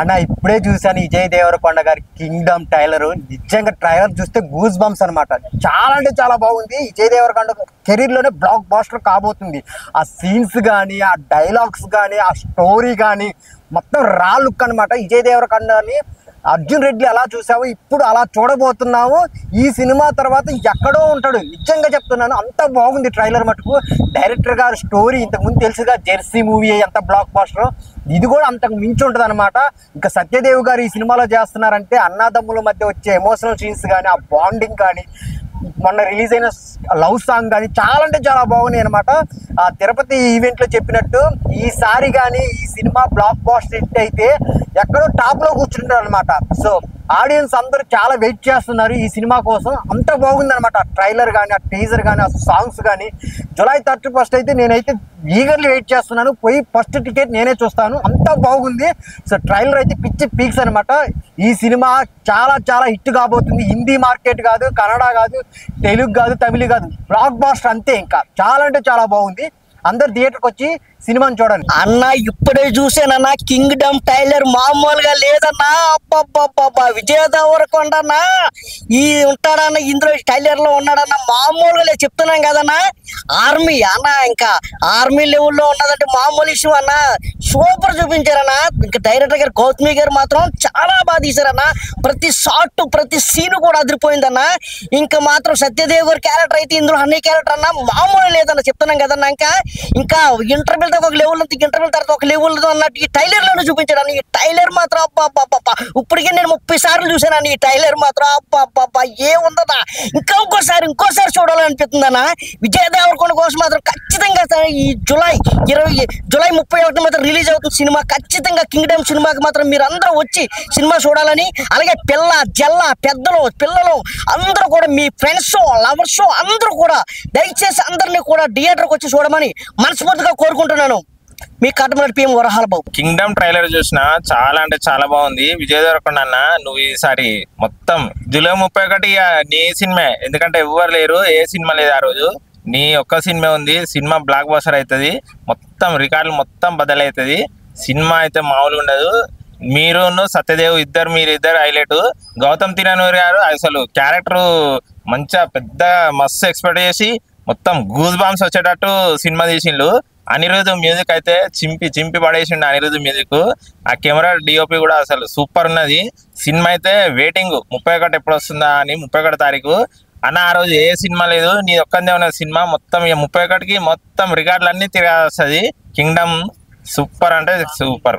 అన్న ఇప్పుడే చూసాను విజయ్ దేవరకొండ గారి కింగ్డమ్ ట్రైలర్. నిజంగా ట్రైలర్ చూస్తే గూస్ బంప్స్ అనమాట. చాలా అంటే చాలా బాగుంది. విజయ్ దేవరకొండ కెరీర్ లోనే బ్లాక్ బాస్టర్ కాబోతుంది. ఆ సీన్స్ కానీ, ఆ డైలాగ్స్ కానీ, ఆ స్టోరీ కానీ మొత్తం రా లుక్ అనమాట. విజయ్ దేవరకొండని అర్జున్ రెడ్డి అలా చూసావు, ఇప్పుడు అలా చూడబోతున్నాము. ఈ సినిమా తర్వాత ఎక్కడో ఉంటాడు. నిజంగా చెప్తున్నాను, అంత బాగుంది ట్రైలర్ మటుకు. డైరెక్టర్ గారు స్టోరీ ఇంతకుముందు తెలుసుగా, జెర్సీ మూవీ ఎంత బ్లాక్ బాస్టర్, ఇది కూడా అంతకు మించి ఉంటుంది అనమాట. ఇంకా సత్యదేవ్ గారు ఈ సినిమాలో చేస్తున్నారంటే అన్నాదమ్ముల మధ్య వచ్చే ఎమోషనల్ సీన్స్ కానీ, ఆ బాండింగ్ కానీ, మొన్న రిలీజ్ అయిన లవ్ సాంగ్ కానీ చాలా అంటే చాలా బాగున్నాయి అనమాట. ఆ తిరుపతి ఈవెంట్ లో చెప్పినట్టు ఈసారి కానీ ఈ సినిమా బ్లాక్ బాస్టర్ హిట్ అయితే ఎక్కడో టాప్ లో కూర్చుంటారు అనమాట. సో ఆడియన్స్ అందరూ చాలా వెయిట్ చేస్తున్నారు ఈ సినిమా కోసం. అంత బాగుంది అనమాట. ట్రైలర్ కానీ, ఆ టీజర్ కానీ, ఆ సాంగ్స్ కానీ. జూలై 31 అయితే నేనైతే ఈగర్లీ వెయిట్ చేస్తున్నాను. పోయి ఫస్ట్ టికెట్ నేనే చూస్తాను. అంత బాగుంది. సో ట్రైలర్ అయితే పిచ్చి పీక్స్ అనమాట. ఈ సినిమా చాలా చాలా హిట్ కాబోతుంది. హిందీ మార్కెట్ కాదు, కన్నడ కాదు, తెలుగు కాదు, తమిళ కాదు, బ్లాక్ బాస్టర్ అంతే. ఇంకా చాలా అంటే చాలా బాగుంది. అందరు థియేటర్కి వచ్చి సినిమాని చూడండి. అన్న ఇప్పుడే చూసానన్నా కింగ్డమ్ టైలర్ మామూలుగా లేదన్నా. అబ్బబ్బబ్బబ్బా విజయ్ దేవరకొండన్నా ఈ ఉంటాడన్న ఇందులో టైలర్ లో ఉన్నాడన్న మామూలుగా లేదు. చెప్తున్నాం కదన్నా, ఆర్మీ అన్న ఇంకా ఆర్మీ లెవెల్లో ఉన్నదంటే మామూలు విషయం అన్న. సూపర్ చూపించారన్నా. ఇంకా డైరెక్టర్ గారు గౌతమి గారు మాత్రం చాలా బాగా తీశారన్న. ప్రతి షాట్ ప్రతి సీన్ కూడా అదిరిపోయిందన్న. ఇంకా మాత్రం సత్యదేవ్ గారి క్యారెక్టర్ అయితే ఇందులో అన్ని క్యారెక్టర్ అన్న మామూలు లేదన్న. చెప్తున్నాం కదన్నా. ఇంకా ఇంటర్వెల్ ఒక లెవెల్ ఉంది, ఇంటర్వెల్ తర్వాత ఒక లెవెల్ అన్నట్టు ఈ టైలర్ లోనే చూపించాడు. ఈ టైలర్ మాత్రం అబ్బా ఇప్పటికే నేను 30 సార్లు చూసాను. ఈ టైలర్ మాత్రం అబ్బా ఏముందన్నా. ఇంకోసారి చూడాలనిపిస్తుందన్న. విజయ్ దేవరకొండ కోసం మాత్రం ఖచ్చితంగా ఈ జూలై 31 మాత్రం రిలీజ్ అవుతుంది సినిమా. ఖచ్చితంగా కింగ్డమ్ సినిమాకి మాత్రం మీరు అందరూ వచ్చి సినిమా చూడాలని, అలాగే పెద్దలు పిల్లలు అందరూ కూడా మీ ఫ్రెండ్స్ లవర్స్ అందరూ కూడా దయచేసి అందరినీ కూడా థియేటర్కి వచ్చి చూడమని మనస్ఫూర్తిగా కోరుకుంటున్నాను. మీ కటమల పిఎం వరహాల బాబు. కింగ్డమ్ ట్రైలర్ చూసిన చాలా అంటే చాలా బాగుంది. విజయ్ దేవరకొండ అన్న నువ్వు ఈసారి మొత్తం జూలై 31 నీ సినిమా, ఎందుకంటే ఎవ్వరు లేరు, ఏ సినిమా లేదు ఆ రోజు. నీ ఒక్క సినిమా ఉంది. సినిమా బ్లాక్ బస్టర్ అవుతుంది. మొత్తం రికార్డులు మొత్తం బదలవుతుంది. సినిమా అయితే మామూలుగా ఉండదు. మీరును సత్యదేవ్ మీరిద్దరు హైలైట్. గౌతమ్ తిరానూరి గారు అసలు క్యారెక్టర్ మంచిగా పెద్ద మస్తు ఎక్స్పెక్ట్ చేసి మొత్తం గూస్ బాంబ్స్ వచ్చేటట్టు సినిమా తీసిండు. అనిరుద్ధ్ మ్యూజిక్ అయితే చింపి పడేసిండు. అనిరుద్ధ్ మ్యూజిక్, ఆ కెమెరా డిఓపి కూడా అసలు సూపర్ ఉన్నది. సినిమా అయితే వెయిటింగ్ 31 ఎప్పుడు వస్తుందా అని. 31 తారీఖు అన్న. ఆ రోజు ఏ సినిమా లేదు, నీ ఒక్కదే ఉన్న సినిమా. మొత్తం 31కి మొత్తం రికార్డులన్నీ తిరగాల్సి వస్తుంది. కింగ్డమ్ సూపర్ అంటే సూపర్.